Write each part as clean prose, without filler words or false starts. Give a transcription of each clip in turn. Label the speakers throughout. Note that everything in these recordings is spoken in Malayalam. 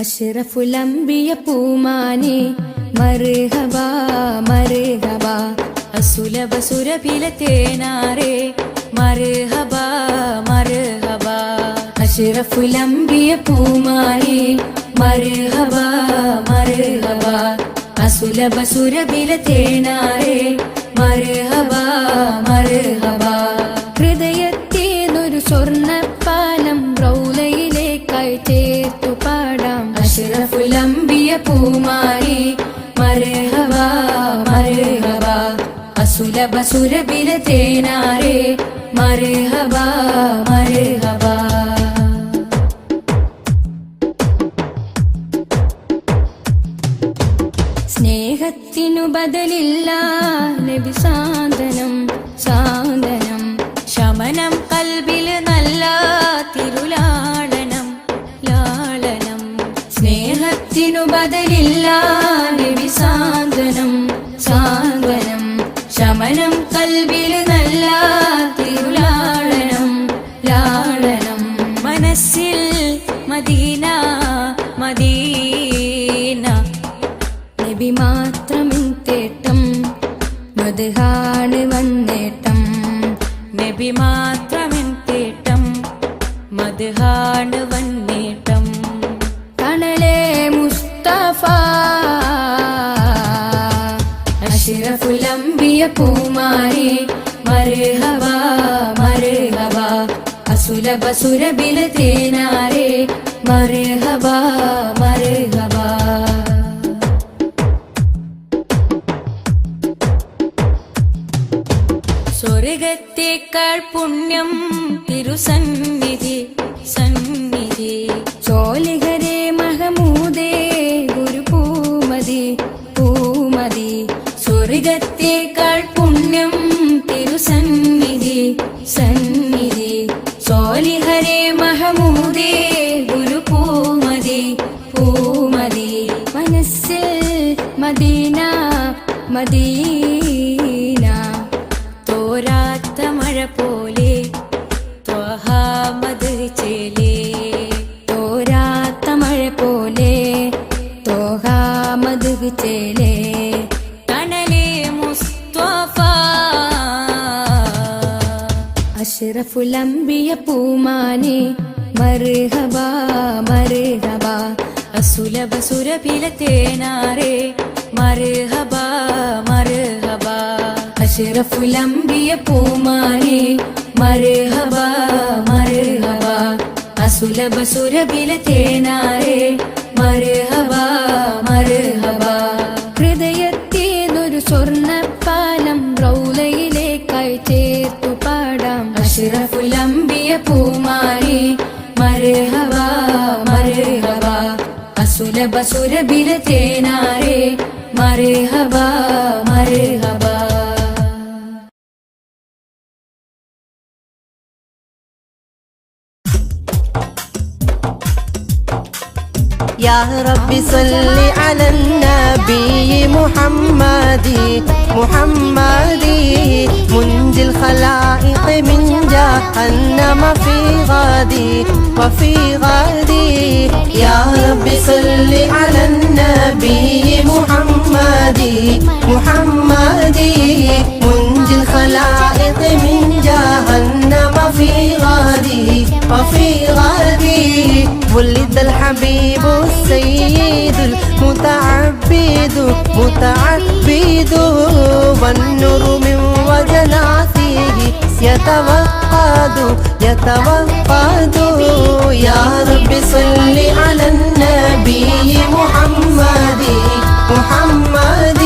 Speaker 1: അഷ്റഫുൽ അംബിയ പൂമാനെ മർഹബാ മർഹബാ അസുലഭ സുരഭില തേനാരെ മർഹബാ മർഹബാ അഷ്റഫുൽ അംബിയ പൂമാനെ മർഹബാ മർഹബാ അസുലഭ സുരഭില തേനാരെ മർഹബാ മർഹബാ ഹൃദയത്തേനൊരു സ്വർണ്ണപ്പാലം റൗലയിലേക്കായി ചേർത്തു പാടാം അഷ്റഫുൽ അംബിയ പൂമാനെ മർഹബാ മർഹബാ അസുലഭ സുരഭില തേനാരെ മർഹബാ മർഹബാ സ്നേഹത്തിനു ബദലില്ല നബി സാന്ത്വനം സാന്ത്വനം ശമനം കൽബില് നല്ല തിരുലാളനം ലാളനം സ്നേഹത്തിനു ബദലില്ല നബി സാന്ത്വനം സാന്ത്വനം ശമനം കൽബില് നല്ല തിരുലാളനം ലാളനം മനസ്സിൽ മദീന മദീന നബി മാത്രമിൻ തേട്ടം മദ്ഹാണ് വന്നേട്ടം നബി മാത്രമിൻ തേട്ടം മദ്ഹാണ് വന്നേട്ടം തണലേ മുസ്തഫ അഷ്റഫുൽ അംബിയ പൂമാനെ മർഹബാ മർഹബാ അസുലഭ സുരഭില തേനാരെ മർഹബാ മർഹബാ സ്വർഗത്തേക്കാൾ പുണ്യം തിരുസന്നിധി സന്നിധി ചോലിഹരേ മഹമൂദേ ഗുരു പൂമതി പൂമതി സ്വർഗത്തേക്കാൾ പുണ്യം തിരുസന്നിധി സന്നിധി ചോലിഹരേ മഹമൂദേ ഗുരു പൂമതി പൂമതി മനസ്സിൽ മദീന മദീന തോരാത്ത മഴ പോലെ ത്വഹാമദ് ചേലേ തോരാത്ത മഴ പോലെ ത്വഹാമദ് ചേലേ തണലേ മുസ്തഫ അഷ്റഫുൽ അംബിയ പൂമാനെ മർഹബാ മർഹബാ അസുലഭ സുരഭില തേനാരെ മർഹബാ മർഹബാ അഷ്റഫുൽ അംബിയ പൂമാനെ മർഹബാ മർഹബാ അസുലഭ സുരഭില തേനാരെ മർഹബാ മർഹബാ ഹൃദയത്തേനൊരു സ്വർണ്ണപ്പാലം റൗലയിലേക്കായി ചേർത്തു പാടാം അഷ്റഫുൽ അംബിയ പൂമാനെ മർഹബാ മർഹബാ അസുലഭ സുരഭില തേനാരെ മർഹബാ മർഹബാ
Speaker 2: يا رب صل على النبي محمد محمد منجي الخلائق من جهنم في غادي وفي غادي يا رب صل على النبي محمد محمد منجي الخلائق من جهنم في غادي وفي غادي ولد الحبيب السيد المتعبد متعبد والنور من وجناته يتوقد يتوقد يا رب صل على النبي محمد محمد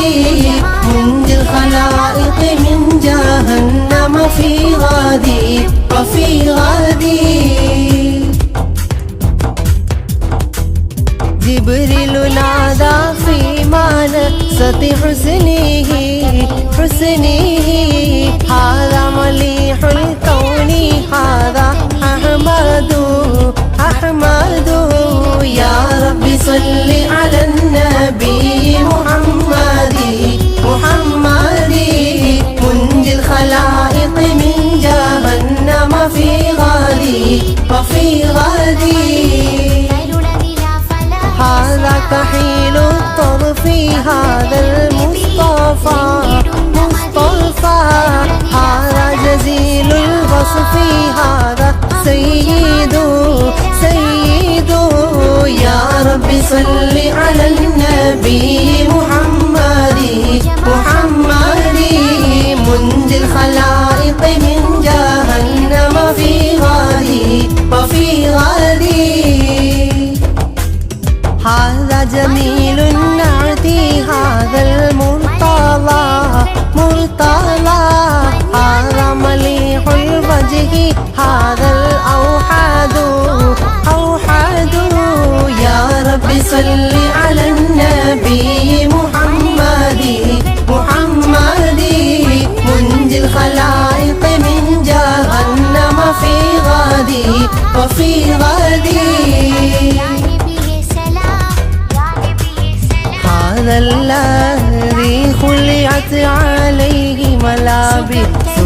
Speaker 2: منجي الخلائق من جهنم في غادي وفي غادي جبريل نادى في منصة حسنه حسنه هذا مليح الكون هذا أحمد أحمد يا رب صل على النبي محمد محمد منجي الخلائق من جهنم في غادي وفي غادي كحيل الطرف هذا المصطفى مصطفى، هذا جزيل الوصف هذا سيد سيد. يا رب صل على النبي محمد محمد، منجي الخلائق من جهنم في غادي وفي غادي. هذا جميل النعت هذا المرتضى مرتضى، هذا مليح الوجه هذا الأوحد أوحد. يا رب صل على النبي محمد محمد، منجي الخلائق من جهنم في غادي وفي غادي. هذا الذي خلعت عليه ملابس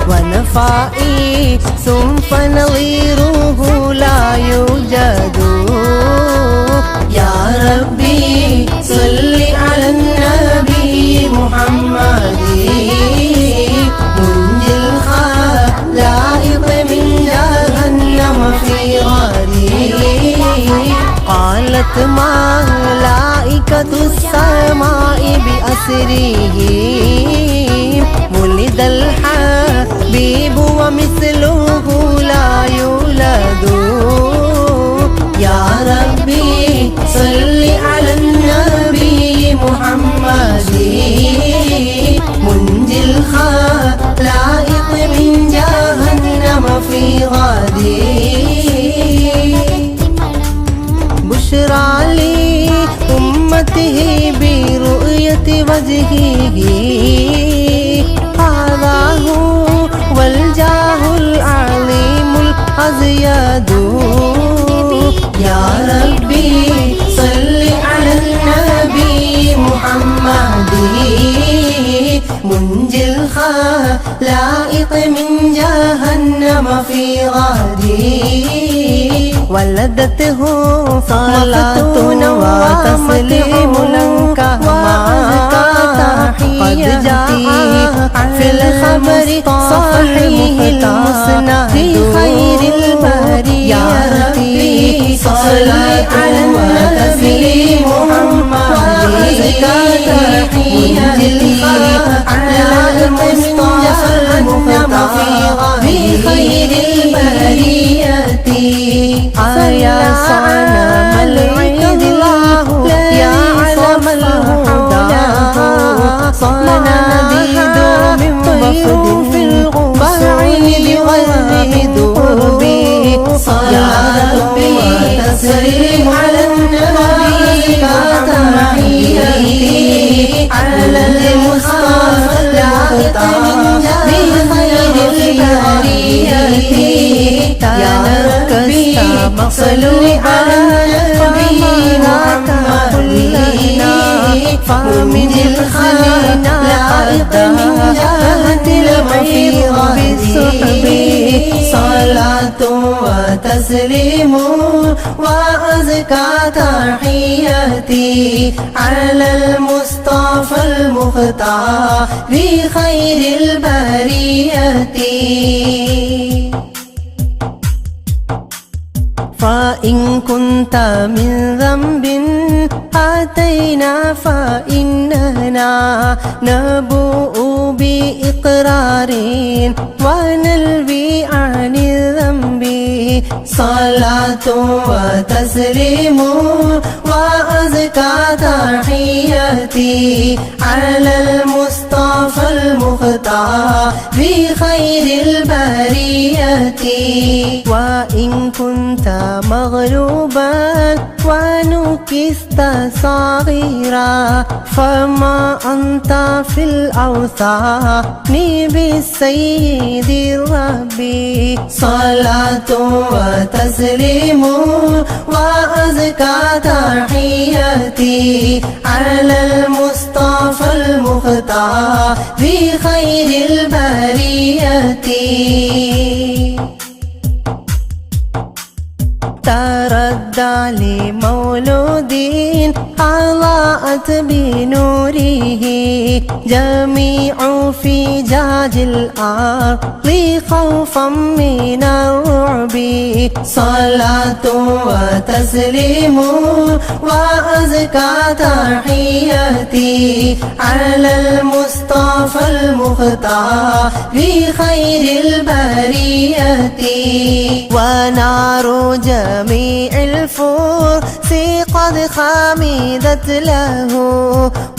Speaker 2: ونفائس فنظيره لا يوجد. يا ربي صل على النبي محمد، منجي الخلائق من جهنم في غادي. قالت ملائكة السماء بأسره ولد الحبيب ومثله لا يولد. يا ربي صل على النبي محمد، منجي الخلائق من جهنم في غادي. بشرى لي أمته برؤية وجهه، هذا هو الجاه العظيم الأزيد. يا ربي صل على النبي محمد، منجي الخلائق من جهنم في غادي. ولدته صلاتنا وتسليم لك قد جاء في الخبر صحيح المسند في خير البرية. يا ربي صل على النبي محمد، منجي الخلائق من جهنم في خير البرية. يا صنم العيد الله يا علم الهدى، صناديد من وفد في البعيد والردود. صلاة وتسليم على النبي وتحياتي على المصطفى بخير البرية. يا ربي صلوا على النبي محمد، منجي الخلائق من جهنم في غادي. صلاة وتسليم وأزكى تحياتي على المصطفى المختار بخير البرية. فإن كنت من ذنب أتينا فإننا نبوء بإقرار ونلوي عن الذنب. صلاة وتسليم وأزكى تحياتي على المصطفى المختار بخير البرية. وإن كنت مغلوبا ونكست صغيرا فما أنت في الأوثان بالسيد الربي. صلاة وتسليم وأزكى تحياتي على المصطفى المختار بخير البرية. تردى لمولود أضاءت بنوره جميع فجاج الأرض خوفا من الرعب صلاة وتسليم وأزكى تحياتي على المصطفى المختار بخير البرية ونار جميع الفرس قد خمدت له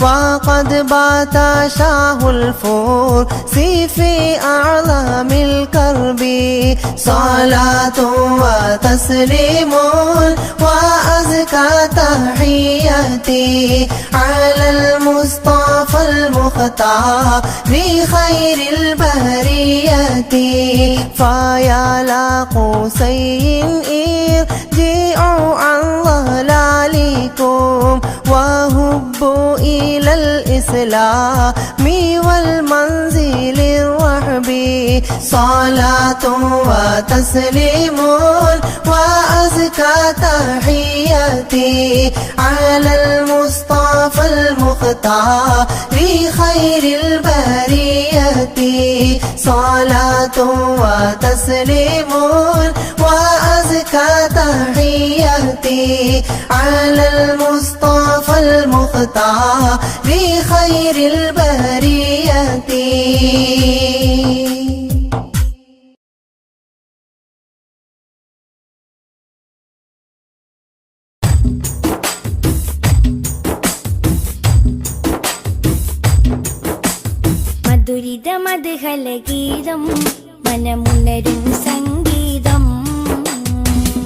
Speaker 2: وقد بات شاه الفرس في أعظم الكرب صلاة وتسليم وأزكى تحياتي على المصطفى المختار بخير البرية فيا لا قوسين ارجعوا عن ضلالكم وهبوا إلى الإسلام والمنزل الرحب صلاة وتسليم وأزكى تحياتي على المصطفى المختار بخير البرية صلاة وتسليم وأزكى تحياتي على المصطفى المختار بخير البرية
Speaker 1: മധുരിത മധുഹലഗീതം മനമുണരും സംഗീതം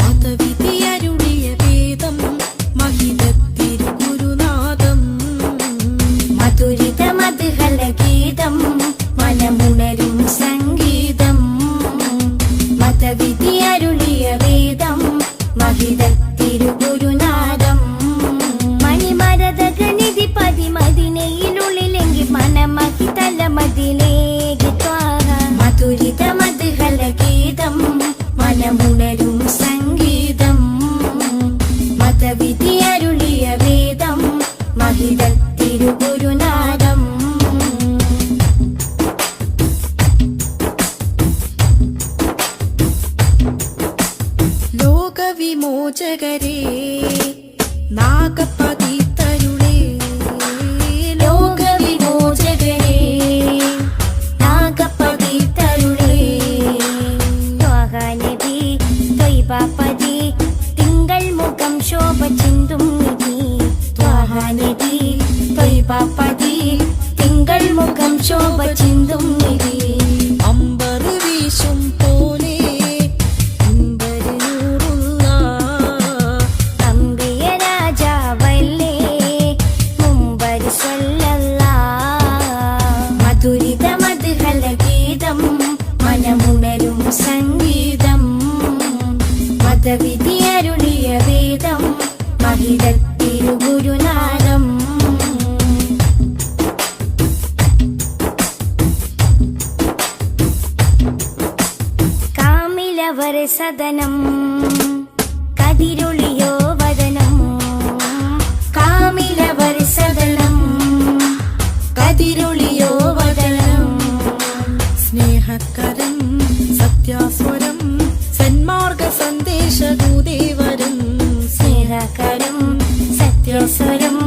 Speaker 3: മതവിധിയരുളിയ വേദം മഹിതത്തിരുഗുരുനാഥം
Speaker 1: മധുരിത മധുഹലഗീതം മനമുണരും സംഗീതം മതവിധിയരുളിയ വേദം മഹിതത്തിരുഗുരുനാഥം മണിമരതകനിധി പതിമതിനയിലുള്ളിലെങ്കിൽ മനമഹി തലമതിലേക്ക് മധുരിത മധുഹലഗീതം മനമുണരും സംഗീതം മതവിധിയരുളിയ വേദം മഹിതത്തിരുഗുരുനാഥം
Speaker 3: ലോകവിമോചകരേ നാഗപതിതരുളേ
Speaker 1: ലോകവിമോചകരേ നാഗപതിതരുളേ ത്വഹനബി ത്വയ്ബപതി തിങ്കൾ മുഖം ശോഭ ചിന്തും നിധി ത്വഹനബി ത്വയ്ബപതി തിങ്കൾ മുഖം ശോഭ ചിന്തും നിധി
Speaker 3: അമ്പർ വീശും പോലെ അമ്പര് നൂറുള്ള
Speaker 1: അമ്പിയ രാജാവല്ലേ മുമ്പർ സ്വല്ലല്ലാഹ് മധുരിത മധുഹലഗീതം മനമുണരും സംഗീതം മതവിധിയരുളിയ വേദം മഹിതത്തിരുഗുരുനാഥം കാമിലവർ സദനം കതിരൊളിയോ വദനം കാമിലവർ സദനം കതിരൊളിയോ വദനം
Speaker 3: സ്നേഹക്കരം സത്യാസ്വരം സന്മാർഗ സന്ദേശദൂതേവരം
Speaker 1: സ്നേഹകരം സത്യസ്വരം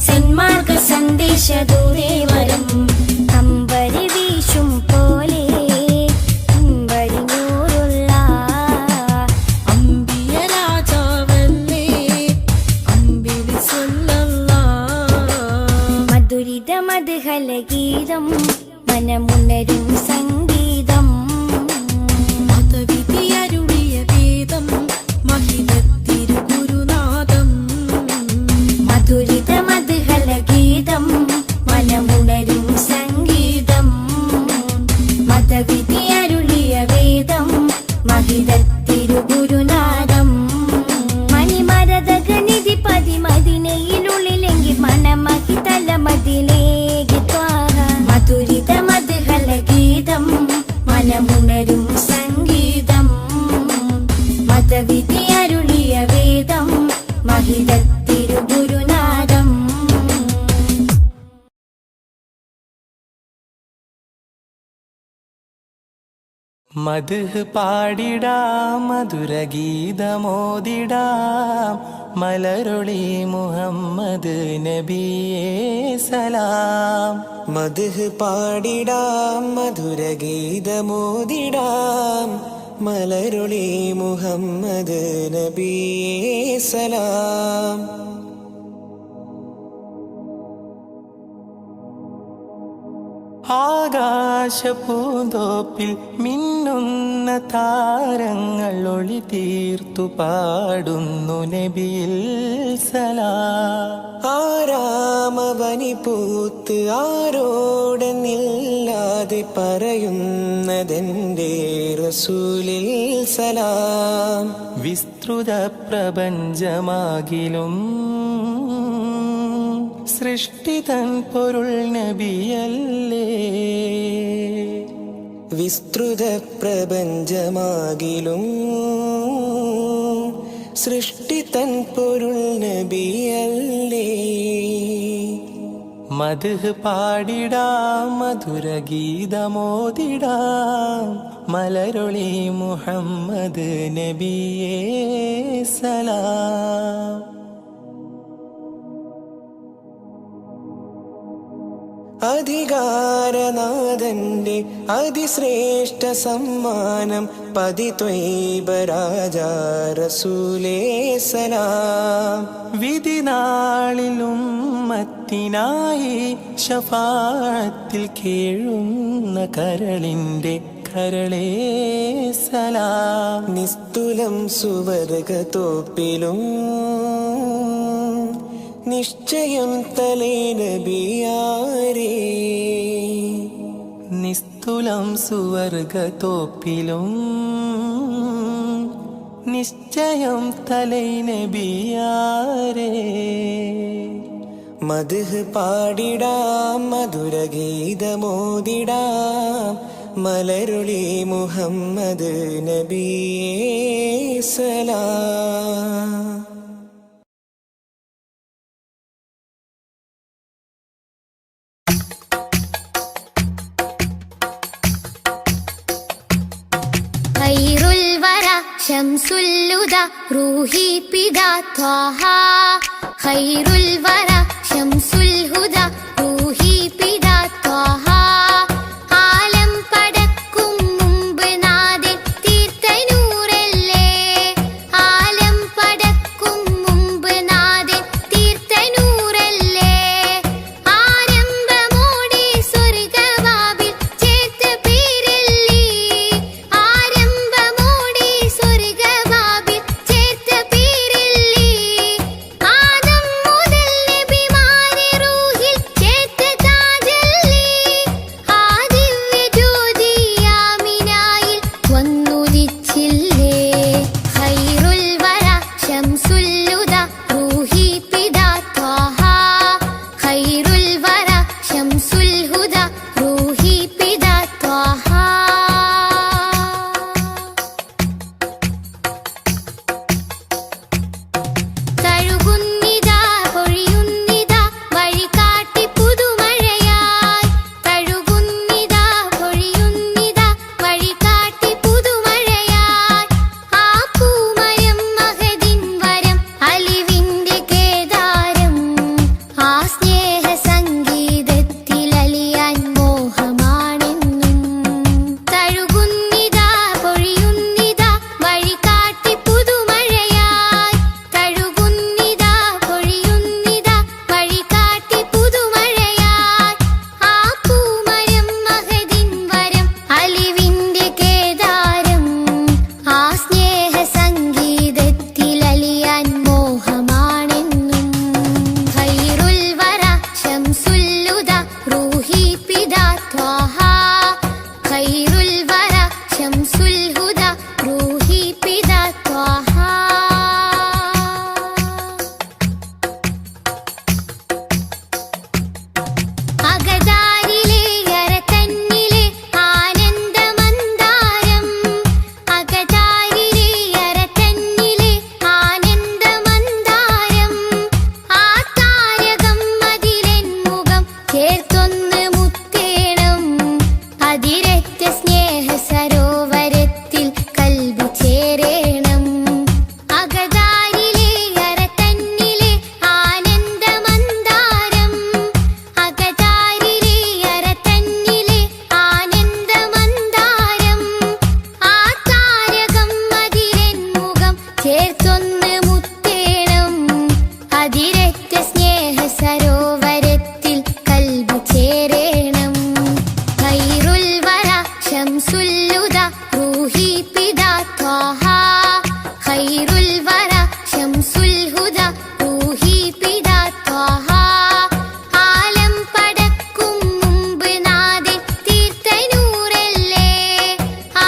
Speaker 1: സന്മാർഗ സന്ദേശദൂതേവരം അമ്പരി വീശും പോലെ അമ്പരി നൂറുള്ള
Speaker 3: അമ്പിയ രാജാവല്ലേ അമ്പിളി സ്വല്ലല്ലാഹ്
Speaker 1: മധുരിത മധുഹലഗീതം മനമുണരും സംഗീതം
Speaker 3: മതവിധിയരുളിയ വേദം മഹിതത്തിരുഗുരുനാഥം
Speaker 1: മധുരിത മധുഹലഗീതം മനമുണരും സംഗീതം മതവിധിയരുളിയ വേദം മഹിതത്തിരുഗുരുനാഥം മണിമരതകനിധി പതിമതിനയിലുള്ളിലെങ്കിൽ മനമഹി തലമതിലേക്ക് മധുരിത മധുഹലഗീതം
Speaker 4: മദ്ഹ് പാടിടാം മധുരഗീതമോദിടാം മലരൊളി മുഹമ്മദ് നബിയേ സലാം.
Speaker 2: മദ്ഹ് പാടിടാം മധുരഗീതമോദിടാം മലരൊളി മുഹമ്മദ് നബിയേ സലാം.
Speaker 4: ആകാശപൂന്തോപ്പിൽ മിന്നുന്ന താരങ്ങൾ ഒളി തീർത്തു പാടുന്നു നബിയിൽ സലാം.
Speaker 2: ആരാമവനി പൂത്ത് ആരോടെന്നില്ലാതെ പറയുന്നതെന്റെ റസൂലിൽ സലാം.
Speaker 4: വിസ്തൃത പ്രപഞ്ചമാകിലും സൃഷ്ടിതൻ പൊരുൾ നബിയല്ലേ.
Speaker 2: വിസ്തൃത പ്രപഞ്ചമാകിലും സൃഷ്ടിതൻ പൊരുൾ നബിയല്ലേ.
Speaker 4: മദ്ഹ് പാടിടാം മധുരഗീതമോദിടാം മലരൊളി മുഹമ്മദ് നബിയേ സലാം.
Speaker 2: അധികാരനാഥന്റെ അതിശ്രേഷ്ഠ സമ്മാനം പതിത്വൈബ രാജാ റസൂലേ സലാം.
Speaker 4: വിധിനാളിലും മത്തിനായി ശഫാഅത്തിൽ കേഴുന്ന കരളിന്റെ കരളേ സലാം.
Speaker 2: നിസ്തുലം സുവർഗത്തോപ്പിലും നിശ്ചയം തലേ നബിയാരേ.
Speaker 4: നിസ്തുലം സുവർഗത്തോപ്പിലും നിശ്ചയം തലൈ നബിയാരേ.
Speaker 2: മദ്ഹ് പാടിടാം മധുരഗീതമോദിടാം മലരുളി മുഹമ്മദ് നബിയേ സലാം.
Speaker 1: ഖൈറുൽ വറ ശംസുൽ ഹുദാ റൂഹി പിതാ ത്വാഹ. ഖൈറുൽ വറ ശംസുൽ ഹുദാ റൂഹി പിതാ ത്വാഹ. ആലം പടക്കും മുമ്പ് നാഥൻ തീർത്ത നൂറല്ലേ. ആലം പടക്കും മുമ്പ് നാഥൻ തീർത്ത നൂറല്ലേ. ആരംഭമോടെ സ്വർഗവാതിൽ ചേർത്ത പേരല്ലേ. ആരംഭമോടെ സ്വർഗവാതിൽ ചേർത്ത പേരല്ലേ. ആദം മുതൽ നബിമാരെ റൂഹിൽ ചേർത്ത താജല്ലേ. ആ ദിവ്യ ജ്യോതി ആമിനായിൽ വന്നുദിച്ചില്ലേ. ഖൈറുൽ വറ ശംസുൽ ഹുദാ റൂഹി പിതാ ത്വാഹ. ഖൈറുൽ വറ ശംസുൽ ഹുദാ റൂഹി പിതാ ത്വാഹ. തഴുകുന്നിതാ പൊഴിയുന്നിതാ വഴികാട്ടി പുതുമഴയായി. തഴുകുന്നിതാ പൊഴിയുന്നിതാ വഴികാട്ടി പുതുമഴയായി. ആ പൂമരം മഹദിൻ വരം അലിവിന്റെ കേദാരം. ആ സ്നേഹ സംഗീതത്തിൽ അലിയാൻ മോഹമാണെന്നും. തഴുകുന്നിതാ പൊഴിയുന്നിതാ വഴികാട്ടി പുതുമഴയായി. തഴുകുന്നിതാ പൊഴിയുന്നിതാ വഴികാട്ടി പുതുമഴയായി. ആ പൂമരം മഹദിൻ വരം അലിവിന്റെ കേദാരം. ആ സ്നേഹ സംഗീതത്തിൽ അലിയാൻ മോഹമാണെന്നും. ഖൈറുൽ വറ ശംസുൽ ഹുദാ റൂഹി പിതാ ത്വാഹ. ഖൈറുൽ വറ ശംസുൽ ഹുദാ റൂഹി പിതാ ത്വാഹ. അകതാരിലെ അരതന്നിലെ ആനന്ദമന്ദാരം. അകതാരിലെ അരതന്നിലെ ആനന്ദമന്ദാരം. ആ താരകം അതിലെൻ മുഖം ചേർത്തൊന്ന് മുത്തേണം. അതിരറ്റ സ്നേഹ ശംസുൽ ഹുദ റൂഹി പിതാ ത്വാഹ ഖൈറുൽ വറ ശംസുൽ ഹുദ റൂഹി പിതാ ത്വാഹ ആലം പടക്കും മുമ്പ് നാദെ തീർത്ത നൂറല്ലേ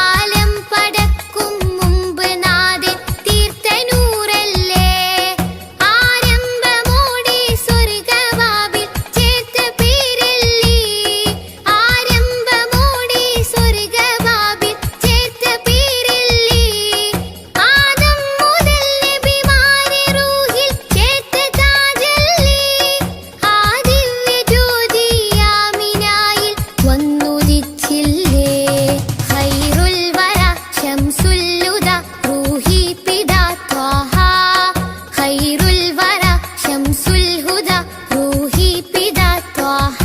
Speaker 1: ആലം പടക്കും മുമ്പ് നാദെ തീർത്ത നൂറല്ലേ ആരംഭമോടെ സ്വർഗവാവിൽ ചേർത്ത പേരല്ലേ ആരംഭമോടെ സ്വർഗവാവിൽ ചേർത്ത പേരല്ലേ ആദം മുതൽ നബിമാരെ റൂഹിൽ ചേർത്ത താജല്ലേ ആ ദിവ്യ ജ്യോതി ആമിനായിൽ വന്നുദിച്ചില്ലേ ഖൈറുൽ വറ ശംസുൽ ഹുദ റൂഹി പിതാ ത്വാഹ ഖൈറുൽ വറ ശംസുൽ ഹുദ റൂഹി പിതാ ത്വാഹ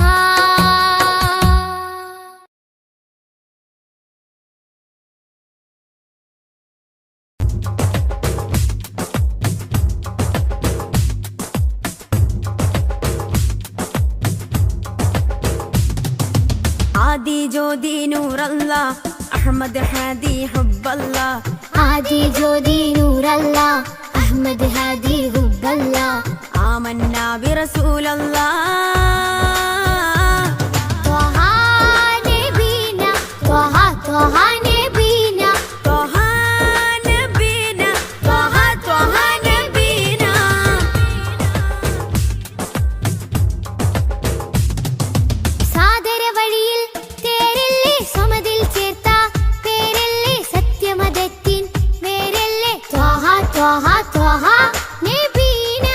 Speaker 3: ആദി ജ്യോതി നൂറല്ല അഹമ്മദ് ഹാദി ഹുബ്ബല്ല
Speaker 1: ആദി ജ്യോതി നൂറല്ല അഹ്മദ് ഹാദി ഹുബ്ബല്ല
Speaker 3: ആമന്നാ ബിറസൂലല്ലാ
Speaker 1: ത്വഹ നബീന ത്വഹ ത്വഹ നബീന
Speaker 3: ത്വഹ നബീന ത്വഹ ത്വഹ നബീന
Speaker 1: സാദര വഴിയിൽ തേരല്ലേ സമതിൽ ചേർത്ത പേരല്ലേ സത്യമതത്തിൻ വേരല്ലേ ത്വഹ ത്വഹ ത്വഹ നബീന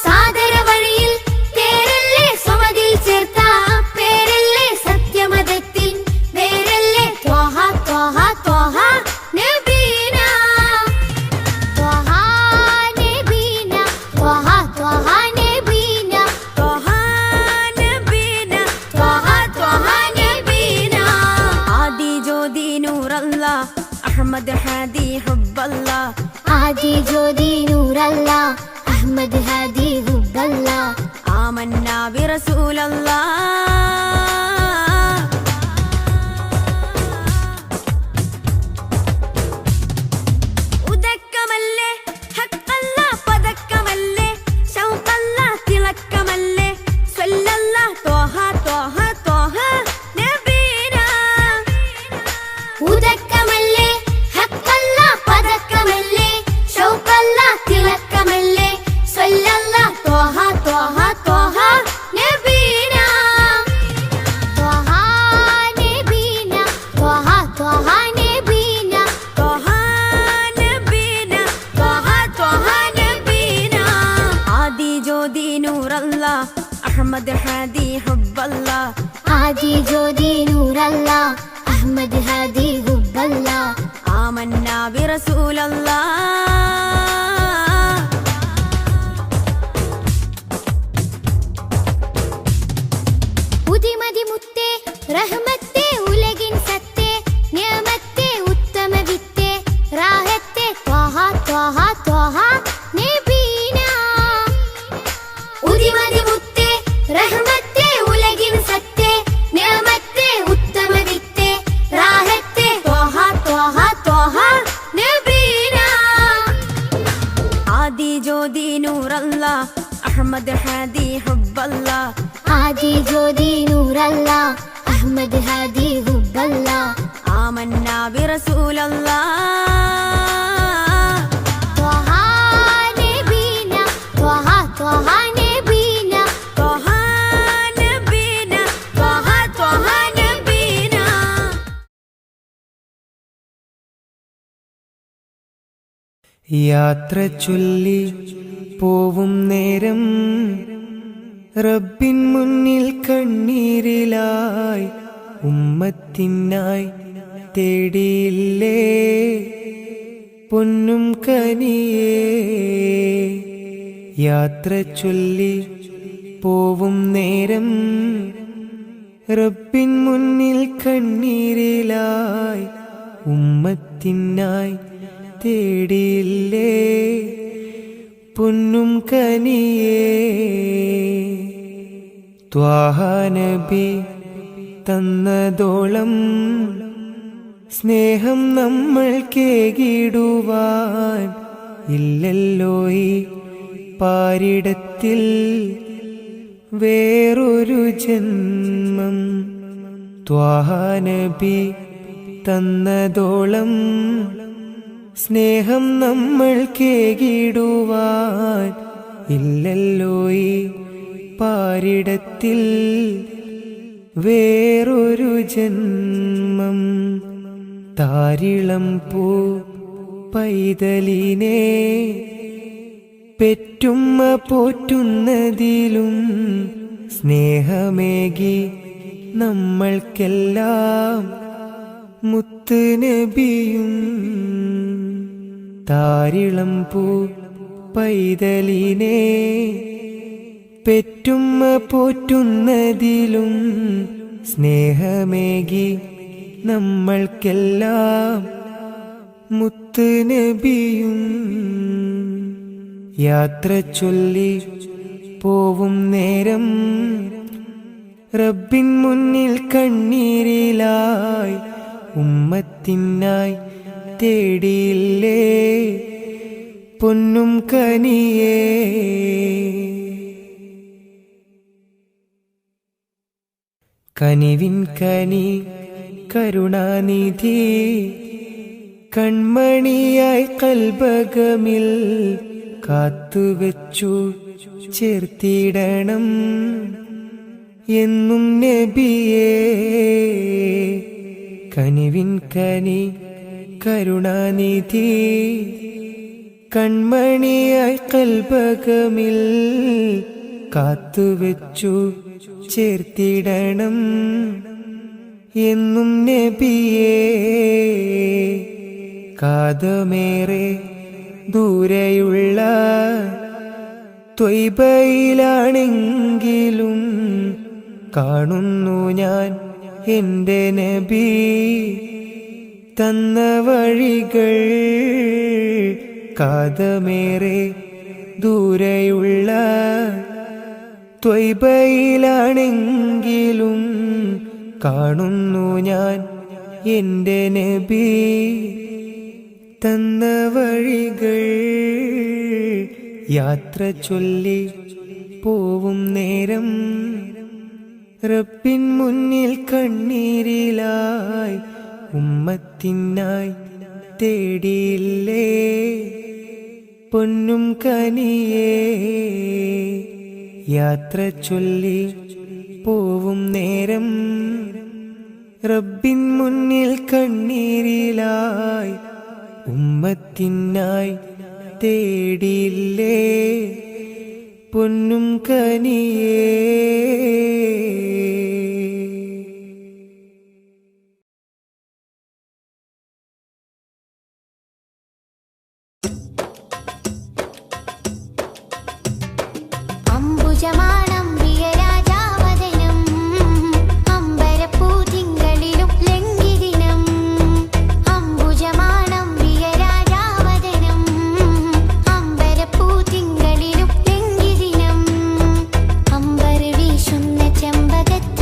Speaker 1: സാദര വഴിയിൽ തേരല്ലേ സമതിൽ ചേർത്ത പേരല്ലേ സത്യമതത്തിൻ വേരല്ലേ ത്വഹ ത്വഹ ത്വഹ നബീന ത്വഹ നബീന ത്വഹ ത്വഹ നബീന
Speaker 3: ത്വഹ നബീന ത്വഹ ത്വഹ നബീന ആദി ജ്യോതി നൂറല്ല അഹമ്മദ് ഹാദി ഹുബ്ബല്ല
Speaker 1: ആദി ജ്യോതി നൂറല്ല അഹ്മദ് ഹാദി ഹുബ്ബല്ല
Speaker 3: ആമന്നാ ബിറസൂലല്ലാ ഉദക്കമല്ലേ ഹഖല്ല പദക്കമല്ലേ ശൗഖല്ല തിളക്കമല്ലേ സ്വല്ലല്ല ത്വഹ ത്വഹ ത്വഹ നബീന
Speaker 1: ഉദക്കമല്ലേ ഹഖല്ല പദക്കമല്ലേ ശൗഖല്ല തിളക്കമല്ലേ സ്വല്ലല്ല ത്വഹ ത്വഹ ത്വഹ നബീന ത്വഹ നബീന ത്വഹ ത്വഹ നബീന
Speaker 3: ത്വഹ നബീന ത്വഹ ത്വഹ നബീന ആദി ജ്യോതി നൂറല്ല അഹമ്മദ് ഹാദി ഹുബ്ബല്ല
Speaker 1: ആദി ജ്യോതി നൂറല്ല അഹ്മദ് ഹാദി ഹുബ്ബല്ല
Speaker 3: ആമന്നാ ബിറസൂലല്ലാ
Speaker 1: ഉദിമതി മുത്തേ റഹ്മത്തേ ഉലകിൻ സത്തേ നിയമത്തേ ഉത്തമ വിത്തേ റാഹത്തേ ത്വഹ ത്വഹ ത്വഹ നബീന ഉദിമതി മുത്തേ റഹ്മത്തേ ഉലകിൻ സത്തേ നിയമത്തേ ഉത്തമ വിത്തേ റാഹത്തേ ത്വഹ ത്വഹ ത്വഹ നബീന
Speaker 3: ആദി ജ്യോതി നൂറല്ല അഹമ്മദ് ഹാദി ഹുബ്ബല്ല
Speaker 1: ആദി ജ്യോതി നൂറല്ല അഹ്മദ് ഹാദി ഹുബ്ബല്ല
Speaker 3: ആമന്നാ ബിറസൂലല്ലാ
Speaker 1: ത്വഹ നബീന ത്വഹ ത്വഹ നബീന
Speaker 3: ത്വഹ നബീന ത്വഹ ത്വഹ നബീന
Speaker 2: യാത്ര ചൊല്ലി പോവും നേരം റബ്ബിൻ മുന്നിൽ കണ്ണീരിലായി ഉമ്മത്തിനായി തേടിയില്ലേ പൊന്നും കനിയേ. യാത്ര ചൊല്ലി പോവും നേരം റബ്ബിൻ മുന്നിൽ കണ്ണീരിലായി ഉമ്മത്തിനായി തേടിയില്ലേ പൊന്നും കനിയേ. ത്വാഹ നബി തന്നതോളം സ്നേഹം നമ്മൾ കേകിടുവാൻ ഇല്ലല്ലോ ഈ പാരിടത്തിൽ വേറൊരു ജന്മം. ത്വാഹ നബി തന്നതോളം സ്നേഹം നമ്മൾ കേകിടുവാൻ ഇല്ലല്ലോ ഈ പാരിടത്തിൽ വേറൊരു ജന്മം. താരിളം പൂ പൈതലിനെ പെറ്റുമ്മ പോറ്റുന്നതിലും സ്നേഹമേകി നമ്മൾക്കെല്ലാം മുത്ത് നബിയും. താരിളം പൂ പൈതലിനെ പെറ്റുമ്മ പോറ്റുന്നതിലും സ്നേഹമേകി നമ്മൾക്കെല്ലാം മുത്ത് നബിയും. യാത്ര ചൊല്ലി പോവും നേരം റബ്ബിൻ മുന്നിൽ കണ്ണീരിലായി ഉമ്മത്തിനായി തേടിയില്ലേ പൊന്നും കനിയേ. കനിവിൻ കനി കരുണാനിധി കൺമണിയായി കൽബകമിൽ കാത്തുവെച്ചു ചേർത്തിടണം എന്നും നബിയേ. കനിവിൻ കനി കരുണാനിധി കൺമണിയായി കൽബകമിൽ കാത്തുവെച്ചു ചേർത്തിടണം എന്നും നബിയേ. കാതമേറെ ദൂരെയുള്ള ത്വയ്ബയിലാണെങ്കിലും കാണുന്നു ഞാൻ എൻ്റെ നബി തന്ന വഴികൾ. കാതമേറെ ദൂരെയുള്ള ത്വയ്ബയിലാണെങ്കിലും കാണുന്നു ഞാൻ എൻ്റെ നബി തന്ന വഴികൾ. യാത്ര ചൊല്ലി പോവും നേരം റബ്ബിൻ മുന്നിൽ കണ്ണീരിലായി ഉമ്മത്തിനായി തേടിയില്ലേ പൊന്നും കനിയേ. യാത്ര ചൊല്ലി പോവും നേരം റബ്ബിൻ മുന്നിൽ കണ്ണീരിലായി ഉമ്മത്തിനായി തേടിയില്ലേ പൊന്നും കനിയേ.
Speaker 1: അംബുജമാണം പ്രിയരാജാവദനം അമ്പരപ്പൂതിങ്കളിലും ലംഘിദിനം. അംബുജമാണം പ്രിയരാജാവദനം അമ്പരപ്പൂതിങ്കളിലും ലംഘിദിനം. അമ്പർ വീശുന്ന ചെമ്പകത്തിൽ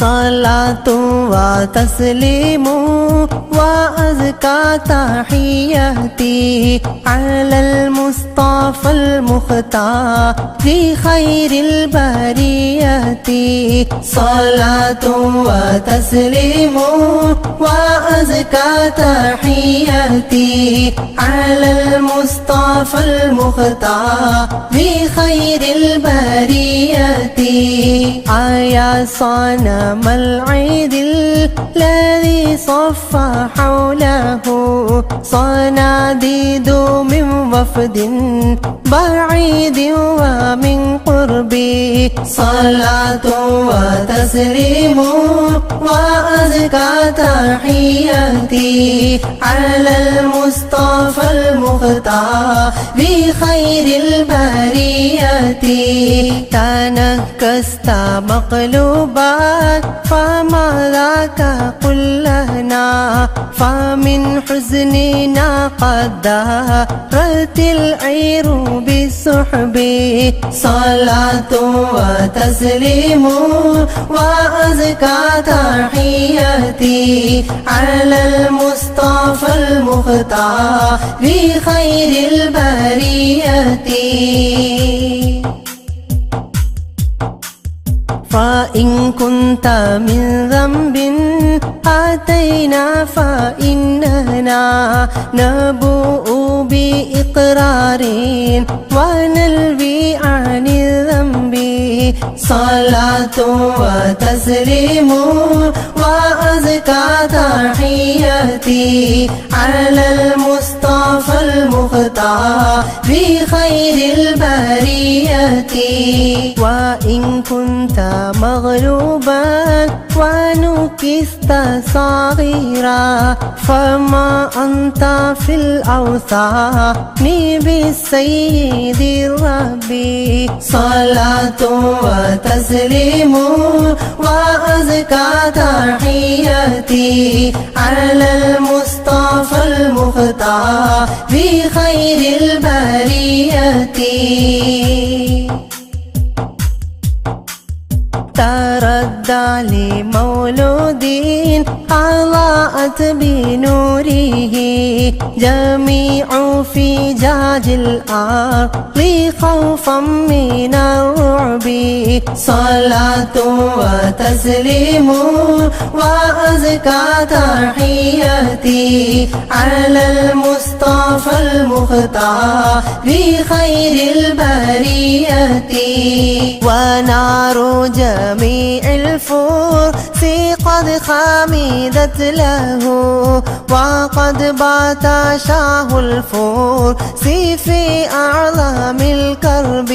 Speaker 5: صلاة وتسليم وأزكى تحياتي على المصطفى المختار لخير البريات. صلاة وتسليم وأزكى تحياتي على المصطفى المختار لخير البريات. يا صنم العيد الذي صف حوله صناديد من وفد بعيد ومن قربي. صلاة وتسليم وأزكى تحياتي على المصطفى المختار بخير البريات. تنكست مقلوبات فما ذاك قل لنا فمن حزننا قد دارت العير بالسحب. صلاة وتسليم وأزكى تحياتي على المصطفى المختار بخير البريات. فإن كنت من ذنب أتينا فإننا نبوء بإقرار ونلوي عن الذنب. صلاة وتسليم وأزكى تحياتي على المصطفى المختار بخير البريات. وإن كنت مغلوبا ونكست صغيرا فما أنت في الأوثان بالسيد الرب. صلاة وتسليم وأزكى تحياتي على المصطفى المختار بخير البريات. تردى لمولود أضاءت بنوره جميع فجاج الأرض خوفا من الرعب. صلاة وتسليم وأزكى تحياتي على المصطفى المختار بخير البريات. ونار جميع الفرس قد خمدت له وقد بات شاه الفرس في أعظم الكرب.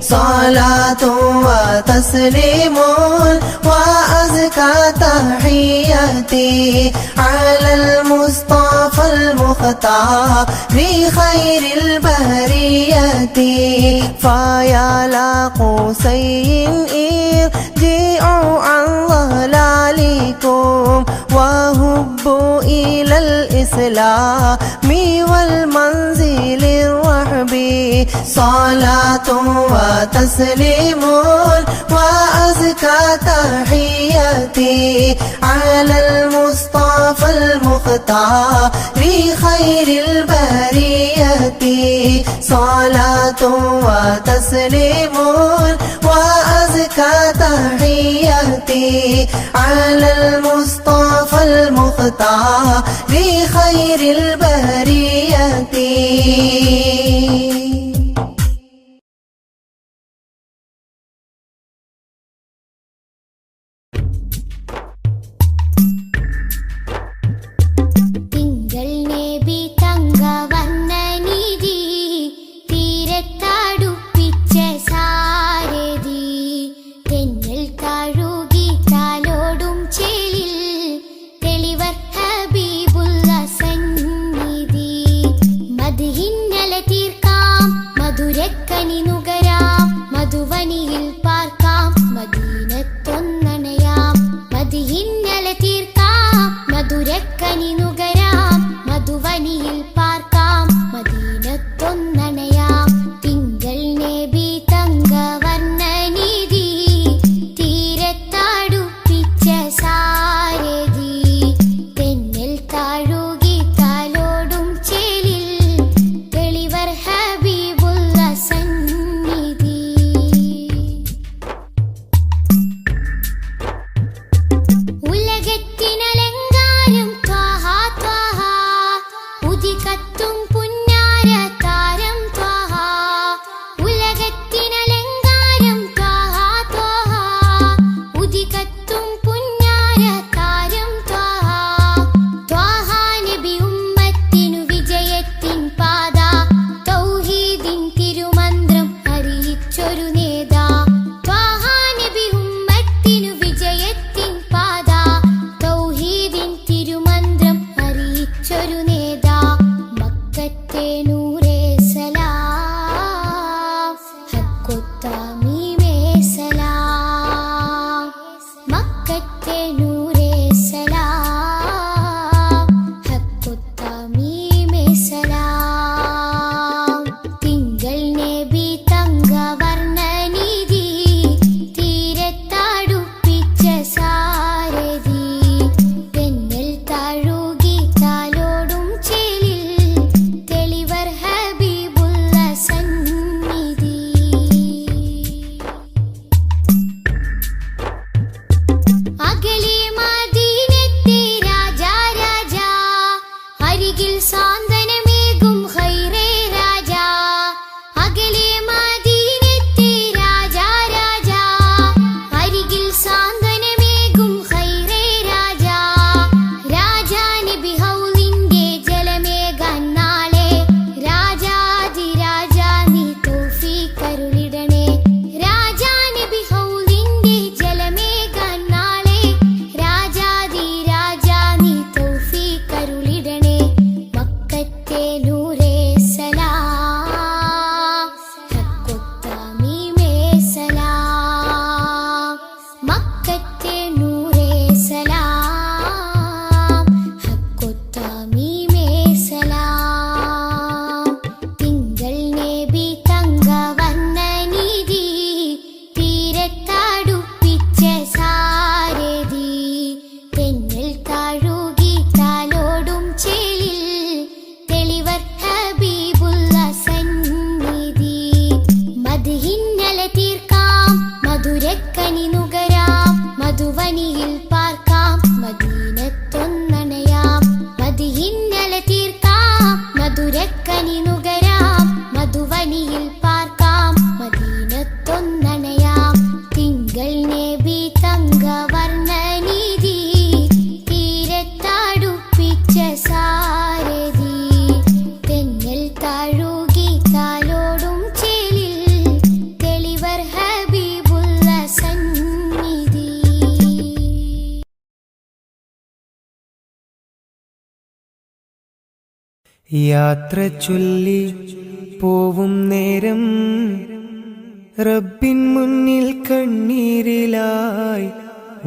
Speaker 5: صلاة وتسليم وأزكى تحياتي على المصطفى المختار بخير البريات. فيا لا قوسين ارجعوا عن ضلالكم وهبوا إلى الإسلام والمنزل الرحب. صلاة وتسليم وأزكى تحياتي على المصطفى المختار بخير البريات. صلاة وتسليم وأزكى تحياتي على المصطفى المختار بخير البريات.
Speaker 1: ഇന്നലെ ഉദികത്തും പുന്നാര താരം ത്വാഹ ഉലകത്തിനലങ്കാരം ത്വാഹ ത്വാഹ ഉദികത്തും പുന്നാര താരം ത്വാഹ ത്വാഹ നബി ഉമ്മത്തിനു വിജയത്തിൻ പാത തൗഹീദിൻ തിരുമന്ത്രം അറിയിച്ചൊരു നേതാ ത്വാഹ നബി ഉമ്മത്തിനു വിജയത്തിൻ പാത തൗഹീദിൻ തിരുമന്ത്രം അറിയിച്ചൊരു നേതാ മക്കത്തെ നൂറേ സലാം ഹക്കൊത്താമീമേ സലാം മക്കത്തെ നൂറേ സലാം ഹക്കൊത്താമീമേ സലാം തിങ്കൾ നബി തങ്കവർണ്ണനിധി തീരത്തടുപ്പിച്ച സാരഥി തെന്നൽ താഴുകി താലോടും ചേലിൽ തെളിവർ ഹബീബുള്ള സന്നിധി അകലെ മദീനത്തെ രാജാ രാജാ അരികിൽ സാന്ത്വനമേകും ഖൈറേ രാജാ അകലെ മദീനത്തെ രാജാ രാജാ അരികിൽ സാന്ത്വനമേകും ഖൈറേ രാജാ രാജാ നബി ഹൗലിന്റെ ജലമേകാൻ നാളെ രാജാതിരാജാ നീ തൗഫീഖ് അരുളിടണേ രാജാ നബി ഹൗലിന്റെ ജലമേകാൻ നാളെ രാജാതിരാജാ നീ തൗഫീഖ് അരുളിടണേ മക്കത്തെ നൂറേ സലാം ഹക്കൊത്താമീമേ സലാം മക്കത്തെ നൂറേ സലാം ഹക്കൊത്താമീമേ സലാം തിങ്കൾ നബി തങ്കവർണ്ണനിധി തീരത്തടുപ്പിച്ച സാരഥി തെന്നൽ താഴുകി താലോടും ചേലിൽ തെളിവർ ഹബീബുള്ള സന്നിധി മദ്ഹിന്നല തീർക്കാം മധുരക്കനി നുകരാം മധുവനിയിൽ പാർക്കാം മദീനത്തൊന്നണയാം മദ്ഹിന്നല തീർക്കാം മധുരക്കനി നുകരാം മധുവനിയിൽ പാർക്കാം മദീനത്തൊന്നണയാം തിങ്കൾ നബി തങ്കവർണ്ണനിധി തീരത്തടുപ്പിച്ച സാരഥി തെന്നൽ താഴുകി താലോടും ചേലിൽ തെളിവർ ഹബീബുള്ള സന്നിധി
Speaker 2: യാത്ര ചൊല്ലി പോവും നേരം റബ്ബിൻ മുന്നിൽ കണ്ണീരിലായി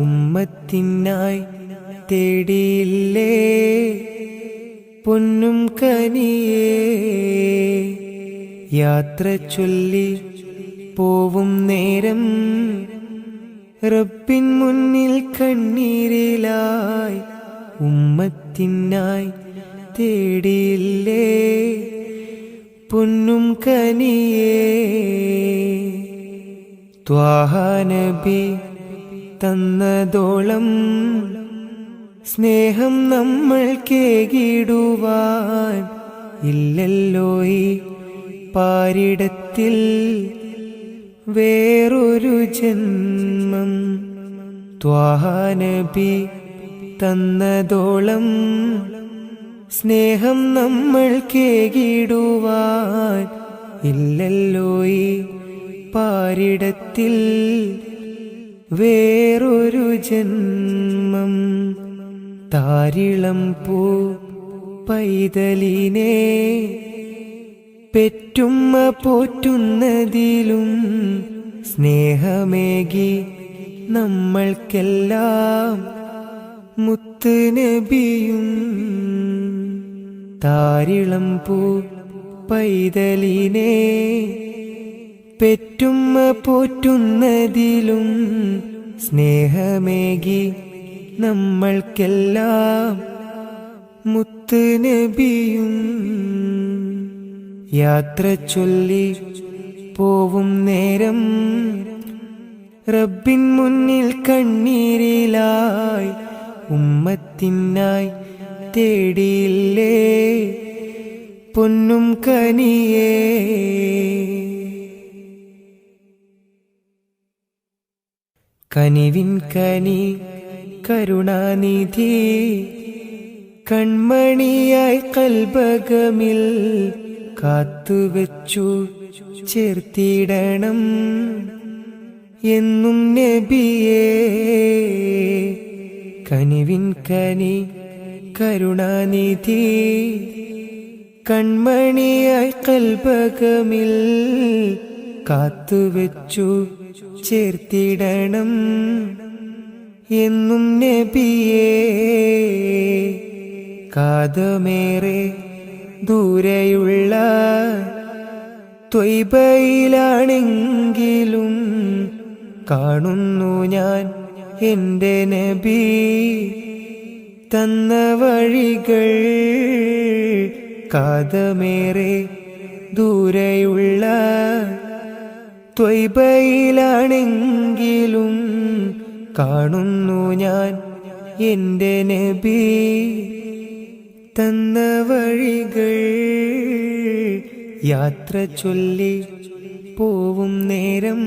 Speaker 2: ഉമ്മത്തിനായി തേടിയില്ലേ പൊന്നും കനിയേ യാത്ര ചൊല്ലി പോവും നേരം റബ്ബിൻ മുന്നിൽ കണ്ണീരിലായി ഉമ്മത്തിനായി തേടിയില്ലേ പൊന്നും കനിയേ ത്വാഹ നബി തന്നതോളം സ്നേഹം നമ്മൾ കേകിടുവാൻ ഇല്ലല്ലോ ഈ പാരിടത്തിൽ വേറൊരു ജന്മം ത്വാഹ നബി തന്നതോളം സ്നേഹം നമ്മൾ കേകിടുവാൻ ഇല്ലല്ലോ ഈ പാരിടത്തിൽ വേറൊരു ജന്മം താരിളം പൂ പൈതലിനെ പെറ്റുമ്മ പോറ്റുന്നതിലും സ്നേഹമേകി നമ്മൾക്കെല്ലാം മുത്ത് നബിയും താരിളം പൂ പൈതലിനെ പെറ്റുമ്മ പോറ്റുന്നതിലും സ്നേഹമേകി നമ്മൾക്കെല്ലാം മുത്ത് നബിയും യാത്ര ചൊല്ലി പോവും നേരം റബ്ബിൻ മുന്നിൽ കണ്ണീരിലായി ഉമ്മത്തിനായി തേടിയില്ലേ പൊന്നും കനിയേ കനിവിൻ കനി കരുണാനിധി കൺമണിയായി കൽബകമിൽ കാത്തുവെച്ചു ചേർത്തിടണം എന്നും നബിയേ കനിവിൻ കനി കരുണാനിധി കൺമണിയായി കൽബകമിൽ കാത്തുവെച്ചു ചേർത്തിടണം എന്നും നബിയേ കാതമേറെ ദൂരെയുള്ള ത്വയ്ബയിലാണെങ്കിലും കാണുന്നു ഞാൻ എൻ്റെ നബി തന്ന വഴികൾ കാതമേറെ ദൂരെയുള്ള ത്വയ്ബയിലാണെങ്കിലും കാണുന്നു ഞാൻ എൻ്റെ നബി തന്ന വഴികൾ യാത്ര ചൊല്ലി പോവും നേരം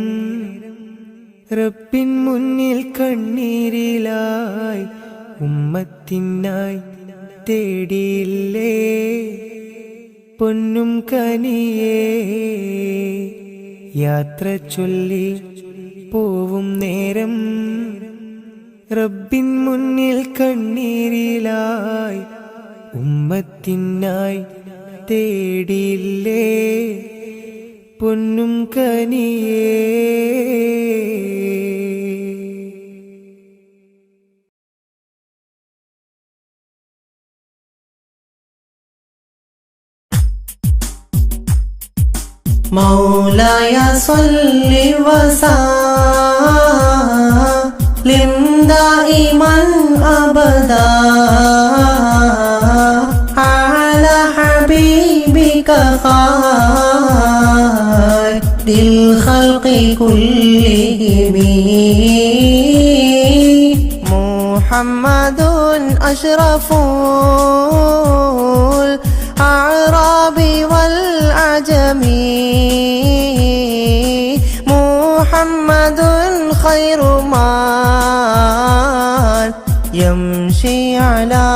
Speaker 2: റബ്ബിൻ മുന്നിൽ കണ്ണീരിലായി ഉമ്മത്തിനായി തേടിയില്ലേ പൊന്നും കനിയേ യാത്ര ചൊല്ലി പോവും നേരം റബ്ബിൻ മുന്നിൽ കണ്ണീരിലായി ഉമ്മത്തിനായി തേടിയില്ലേ പൊന്നും കനിയേ
Speaker 5: مولاي صل وسلم دائما أبدا على حبيبك خير الخلق كلهم محمد أشرف الأعراب والعجم محمد خير من يمشي على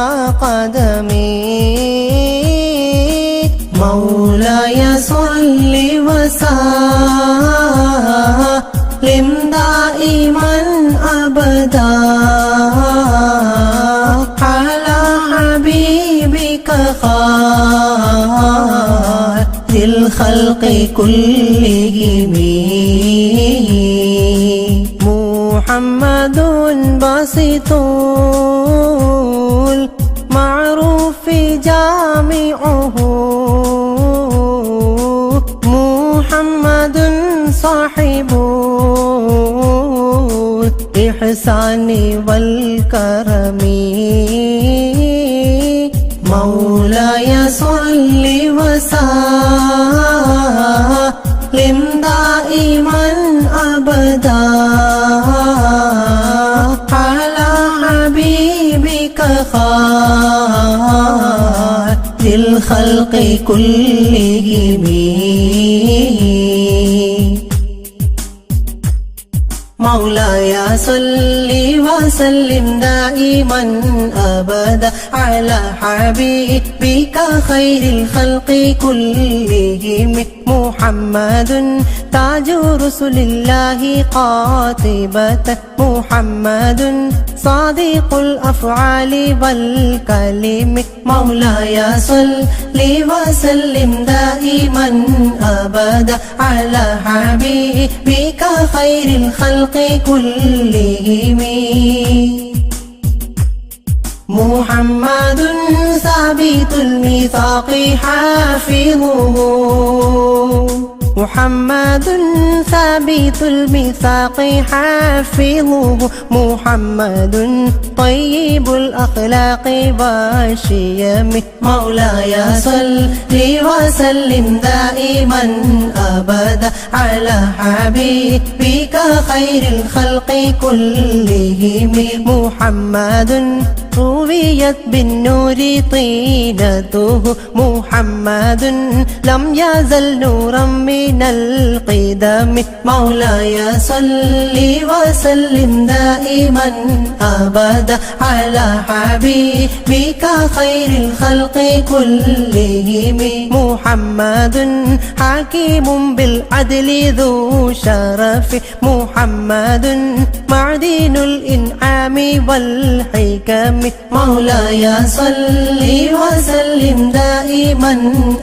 Speaker 5: قدمي مولاي صل وسلم دائما أبدا على حبيبك خير الخلق كلهم محمد باسط المعروف جامعه محمد صاحب الإحسان والكرم مولاي صل وسلم دائما أبدا على حبيبك خير الخلق كلهم مولاي صل وسلم دائما أبدا على حبيبك خير الخلق كلهم محمد تاج رسل الله قاطبة محمد صادق الأفعال والكلم مولاي صل وسلم دائما أبدا على حبيبك خير الخلق كلهم محمد ثابت الميثاق حافظه محمد ثابت الميثاق حافظه محمد طيب الأخلاق والشيم مولاي صل وسلم دائما أبدا على حبيبك خير الخلق كلهم محمد رويت بالنور طينته محمد لم يزل نورا من القدم مولاي صل وسلم دائما أبدا على حبيبك خير الخلق كلهم محمد حكيم بالعدل ذو شرف محمد معدن الإنعام والحكم مولاي صل وسلم دائما